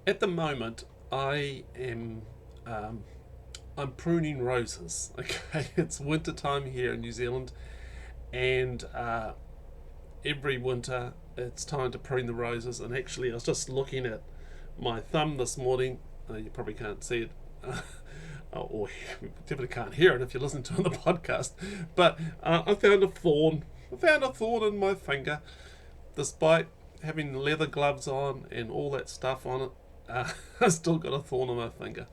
At the moment, I am I'm pruning roses. Okay, it's winter time here in New Zealand, and every winter it's time to prune the roses. And actually, I was just looking at my thumb this morning. You probably can't see it. Or you definitely can't hear it if you listen to it on the podcast. But I found a thorn. I found a thorn in my finger, despite having leather gloves on and all that stuff on it. I still got a thorn on my finger.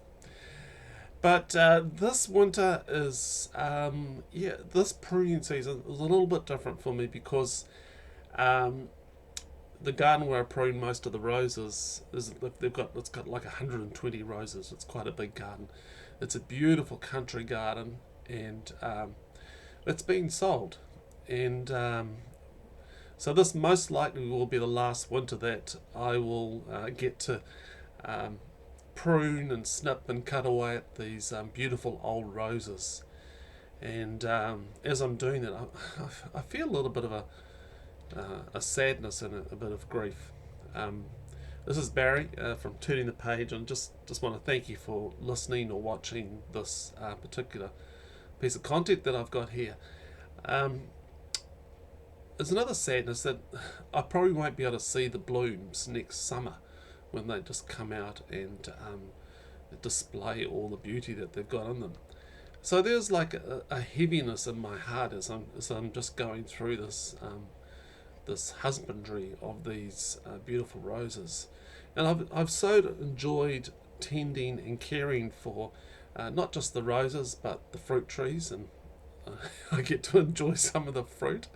But this winter is, this pruning season is a little bit different for me because um, the garden where I prune most of the roses is it's got like 120 roses. It's quite a big garden. It's a beautiful country garden, and it's being sold. And so this most likely will be the last winter that I will get to um, prune and snip and cut away at these beautiful old roses. And as I'm doing it, I feel a little bit of a sadness and a bit of grief. Um, this is Barry from Turning the Page, and just want to thank you for listening or watching this particular piece of content that I've got here. Um, there's another sadness that I probably won't be able to see the blooms next summer when they just come out and display all the beauty that they've got in them. So there's like a heaviness in my heart as I'm just going through this husbandry of these beautiful roses, and I've so enjoyed tending and caring for not just the roses but the fruit trees, and I get to enjoy some of the fruit.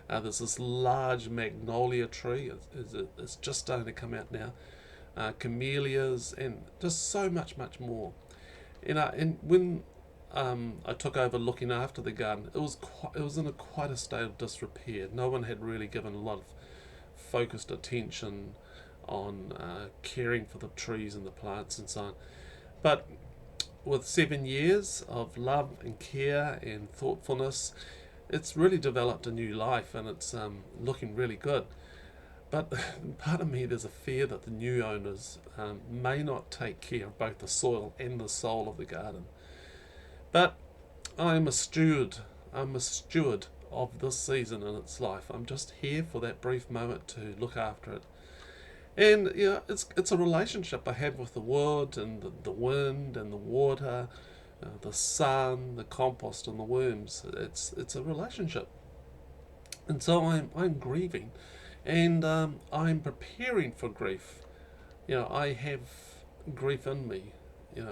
There's this large magnolia tree. It's just starting to come out now. Camellias and just so much more. And when I took over looking after the garden, it was in quite a state of disrepair. No one had really given a lot of focused attention on caring for the trees and the plants and so on. But with 7 years of love and care and thoughtfulness, it's really developed a new life, and it's looking really good. But part of me, there's a fear that the new owners may not take care of both the soil and the soul of the garden. But I'm a steward. I'm a steward of this season in its life. I'm just here for that brief moment to look after it. And it's a relationship I have with the wood and the wind and the water, the sun, the compost and the worms. It's a relationship, and so I'm grieving, and I'm preparing for grief. I have grief in me.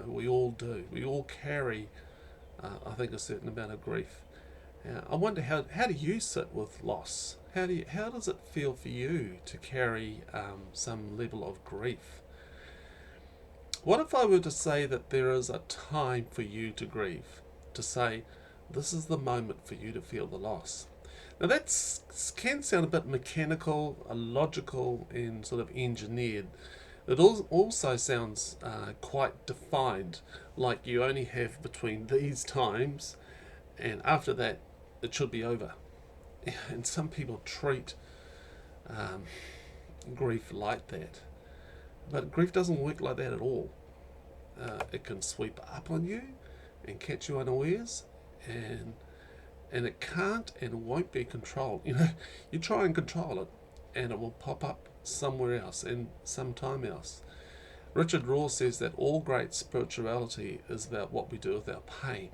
We all do. We all carry, I think, a certain amount of grief. I wonder how do you sit with loss? How does it feel for you to carry some level of grief? What if I were to say that there is a time for you to grieve? To say, this is the moment for you to feel the loss. Now that can sound a bit mechanical, illogical, and sort of engineered. It also sounds quite defined, like you only have between these times, and after that, it should be over. And some people treat um, grief like that. But grief doesn't work like that at all. It can sweep up on you and catch you unawares, and it can't and won't be controlled. You try and control it, and it will pop up somewhere else and sometime else. Richard Rohr says that all great spirituality is about what we do with our pain.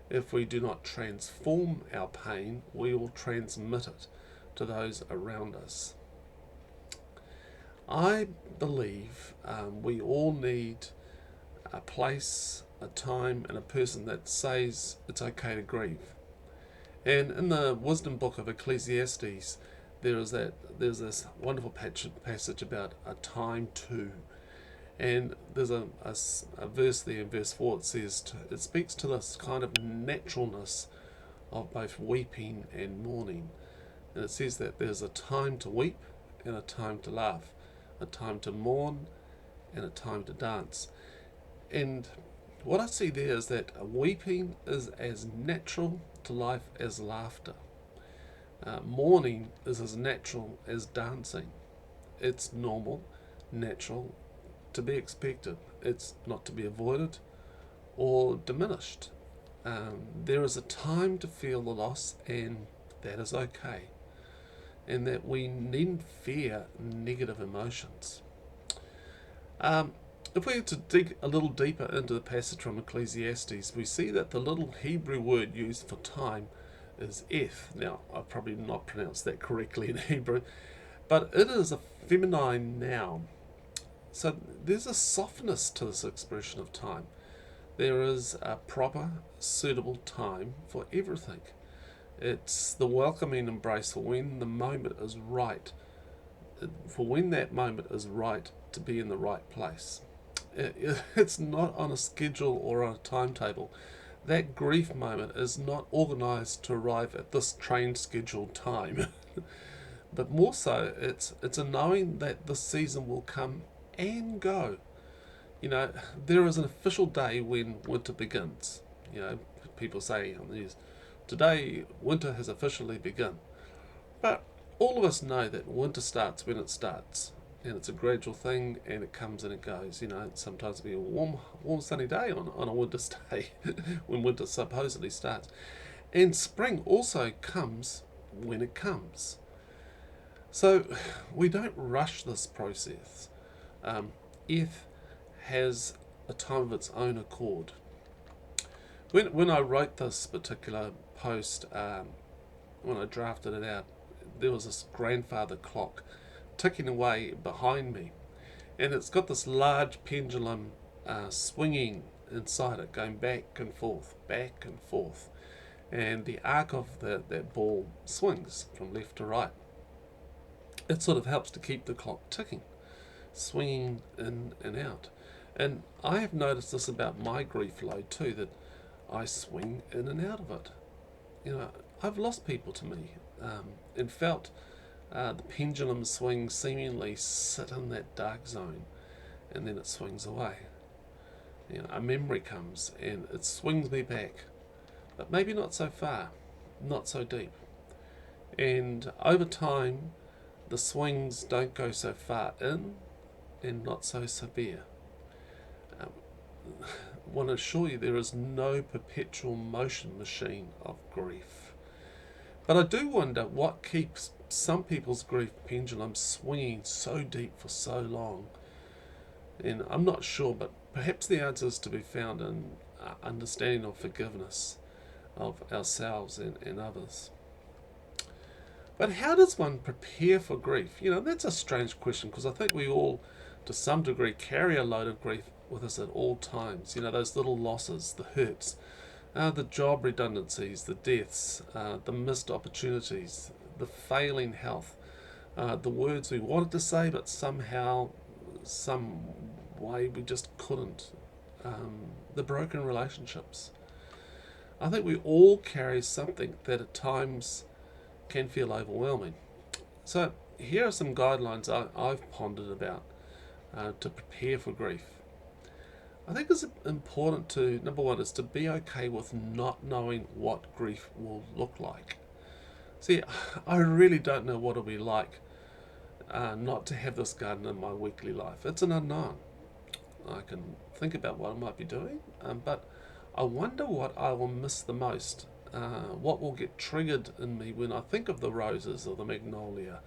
If we do not transform our pain, we will transmit it to those around us. I believe we all need a place, a time, and a person that says it's okay to grieve. And in the wisdom book of Ecclesiastes, there's this wonderful passage about a time to. And there's a verse there in verse 4. It speaks to this kind of naturalness of both weeping and mourning. And it says that there's a time to weep and a time to laugh, a time to mourn and a time to dance. And what I see there is that weeping is as natural to life as laughter. Mourning is as natural as dancing. It's normal, natural, to be expected. It's not to be avoided or diminished. There is a time to feel the loss, and that is okay. And that we needn't fear negative emotions. If we were to dig a little deeper into the passage from Ecclesiastes, we see that the little Hebrew word used for time is eth. Now, I've probably not pronounced that correctly in Hebrew, but it is a feminine noun. So there's a softness to this expression of time. There is a proper, suitable time for everything. It's the welcoming embrace for when the moment is right, for when that moment is right to be in the right place. It's not on a schedule or on a timetable. That grief moment is not organised to arrive at this train scheduled time. But more so, it's a knowing that the season will come and go. There is an official day when winter begins. People say on the news, today winter has officially begun. But all of us know that winter starts when it starts. And it's a gradual thing, and it comes and it goes. Sometimes it'll be a warm sunny day on a winter's day when winter supposedly starts. And spring also comes when it comes. So we don't rush this process. Eth has a time of its own accord. When I wrote this particular post, when I drafted it out, there was this grandfather clock ticking away behind me, and it's got this large pendulum swinging inside it, going back and forth, and the arc of that ball swings from left to right. It sort of helps to keep the clock ticking, swinging in and out. And I have noticed this about my grief load too, that I swing in and out of it. I've lost people to me, and felt the pendulum swing seemingly sit in that dark zone, and then it swings away. A memory comes and it swings me back, but maybe not so far, not so deep. And over time, the swings don't go so far in and not so severe. I want to assure you there is no perpetual motion machine of grief. But I do wonder what keeps some people's grief pendulum swinging so deep for so long. And I'm not sure, but perhaps the answer is to be found in understanding of forgiveness of ourselves and others. But how does one prepare for grief? That's a strange question, because I think we all, to some degree, carry a load of grief with us at all times. Those little losses, the hurts, the job redundancies, the deaths, the missed opportunities, the failing health, the words we wanted to say but somehow, some way we just couldn't, the broken relationships. I think we all carry something that at times can feel overwhelming. So here are some guidelines I've pondered about to prepare for grief. I think it's important to, number one, is to be okay with not knowing what grief will look like. See, I really don't know what it'll be like not to have this garden in my weekly life. It's an unknown. I can think about what I might be doing, but I wonder what I will miss the most. What will get triggered in me when I think of the roses or the magnolia.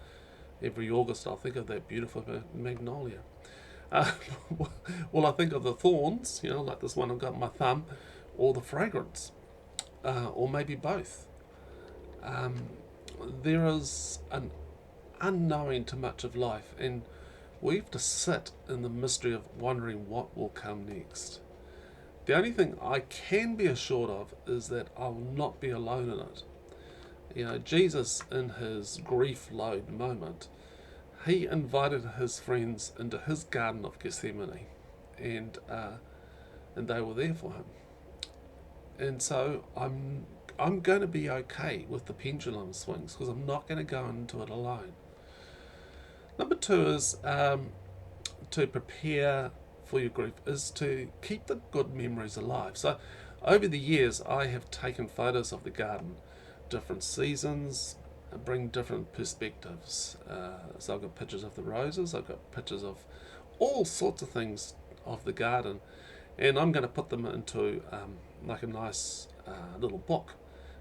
Every August I'll think of that beautiful magnolia. Will I think of the thorns, like this one I've got on my thumb, or the fragrance, or maybe both? There is an unknowing to much of life, and we have to sit in the mystery of wondering what will come next. The only thing I can be assured of is that I will not be alone in it. Jesus, in his grief load moment, he invited his friends into his Garden of Gethsemane, and they were there for him. And so I'm going to be okay with the pendulum swings, because I'm not going to go into it alone. Number two is to prepare for your grief is to keep the good memories alive. So over the years I have taken photos of the garden, different seasons, and bring different perspectives. So I've got pictures of the roses, I've got pictures of all sorts of things of the garden, and I'm going to put them into like a nice little book,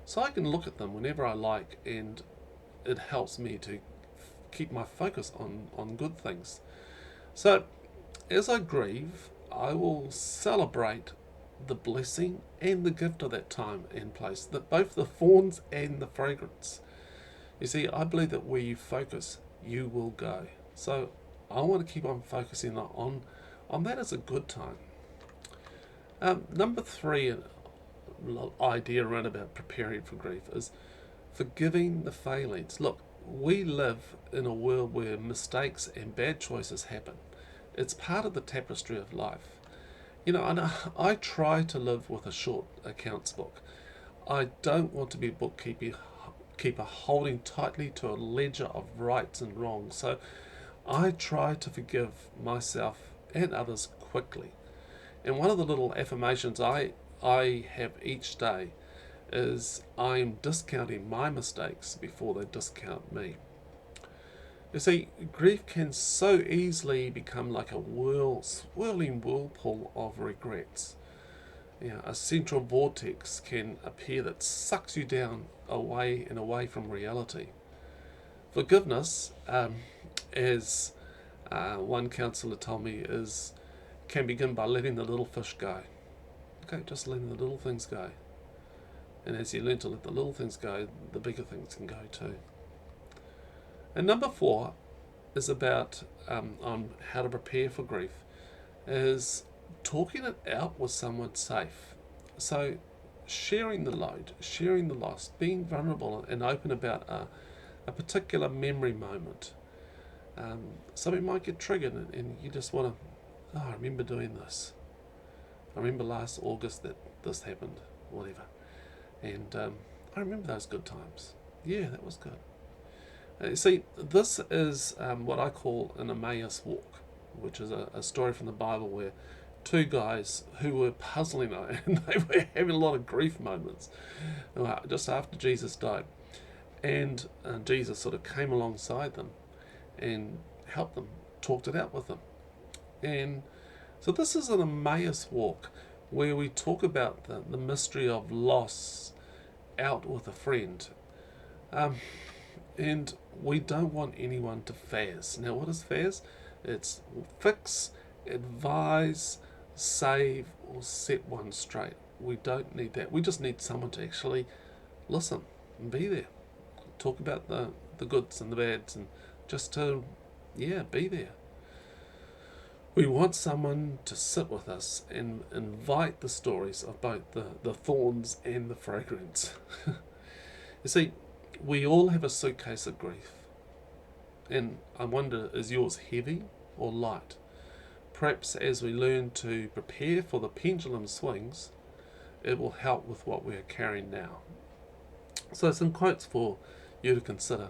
so I can look at them whenever I like, and it helps me to keep my focus on good things. So as I grieve, I will celebrate the blessing and the gift of that time and place, that both the thorns and the fragrance. You see, I believe that where you focus, you will go. So I want to keep on focusing on that as a good time. Number three idea around about preparing for grief is forgiving the failings. Look, we live in a world where mistakes and bad choices happen. It's part of the tapestry of life. And I try to live with a short accounts book. I don't want to be a bookkeeper holding tightly to a ledger of rights and wrongs. So I try to forgive myself and others quickly. And one of the little affirmations I have each day is I'm discounting my mistakes before they discount me. You see, grief can so easily become like a swirling whirlpool of regrets. A central vortex can appear that sucks you down away and away from reality. Forgiveness, as one counsellor told me, can begin by letting the little fish go. Okay, just letting the little things go. And as you learn to let the little things go, the bigger things can go too. And number 4 is about on how to prepare for grief, is talking it out with someone safe. So sharing the load, sharing the loss, being vulnerable and open about a particular memory moment. Something might get triggered and you just want to, I remember doing this. I remember last August that this happened, whatever. And I remember those good times. Yeah, that was good. See, this is what I call an Emmaus Walk, which is a story from the Bible where two guys who were puzzling and they were having a lot of grief moments just after Jesus died. And Jesus sort of came alongside them and helped them, talked it out with them. And so this is an Emmaus Walk where we talk about the mystery of loss out with a friend. And we don't want anyone to faz. Now, what is faz? It's fix, advise, save, or set one straight. We don't need that. We just need someone to actually listen and be there. Talk about the goods and the bads and just to, be there. We want someone to sit with us and invite the stories of both the thorns and the fragrance. You see, we all have a suitcase of grief. And I wonder, is yours heavy or light? Perhaps as we learn to prepare for the pendulum swings, it will help with what we are carrying now. So some quotes for you to consider.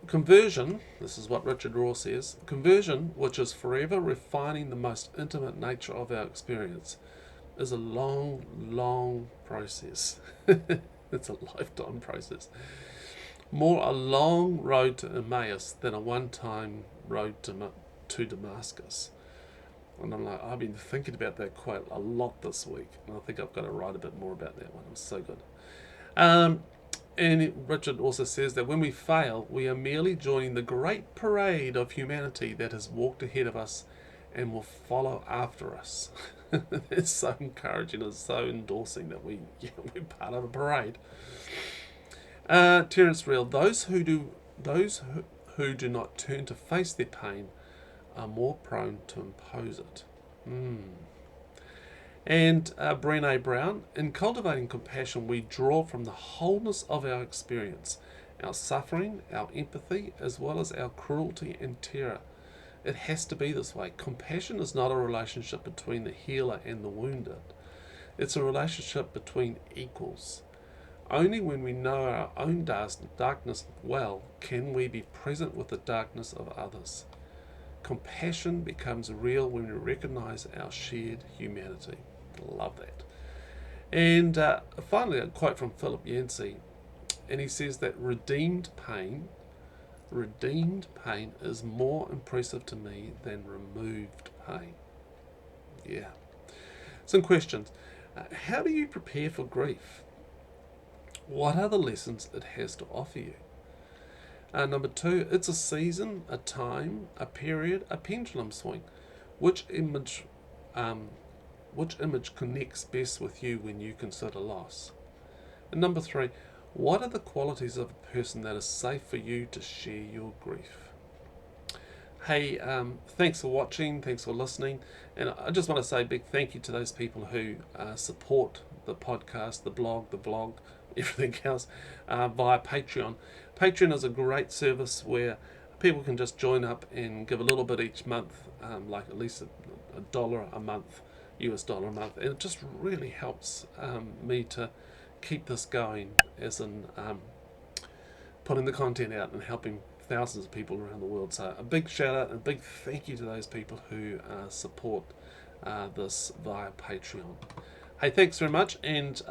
Conversion, this is what Richard Rohr says, conversion, which is forever refining the most intimate nature of our experience, is a long, long process. It's a lifetime process. More a long road to Emmaus than a one-time road to Damascus. And I've been thinking about that quote a lot this week, and I think I've got to write a bit more about that one. It's so good. And Richard also says that when we fail, we are merely joining the great parade of humanity that has walked ahead of us and will follow after us. It's so encouraging, it's so endorsing that we're part of a parade. Terence Real, those who do not turn to face their pain are more prone to impose it. And Brené Brown, in cultivating compassion, we draw from the wholeness of our experience, our suffering, our empathy, as well as our cruelty and terror. It has to be this way. Compassion is not a relationship between the healer and the wounded. It's a relationship between equals. Only when we know our own darkness well can we be present with the darkness of others. Compassion becomes real when we recognize our shared humanity. Love that. And finally, a quote from Philip Yancey, and he says that redeemed pain Redeemed pain is more impressive to me than removed pain. Yeah. Some questions. How do you prepare for grief? What are the lessons it has to offer you? Number 2, it's a season, a time, a period, a pendulum swing. Which image, which image connects best with you when you consider loss? And number 3, what are the qualities of a person that is safe for you to share your grief? Hey, thanks for watching, thanks for listening, and I just want to say a big thank you to those people who support the podcast, the blog, the vlog, everything else via Patreon. Patreon is a great service where people can just join up and give a little bit each month, like at least a dollar a month, US dollar a month, and it just really helps me to keep this going, as in putting the content out and helping thousands of people around the world. So a big shout out and a big thank you to those people who support this via Patreon. Hey, thanks very much, and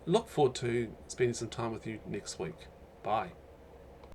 look forward to spending some time with you next week. Bye.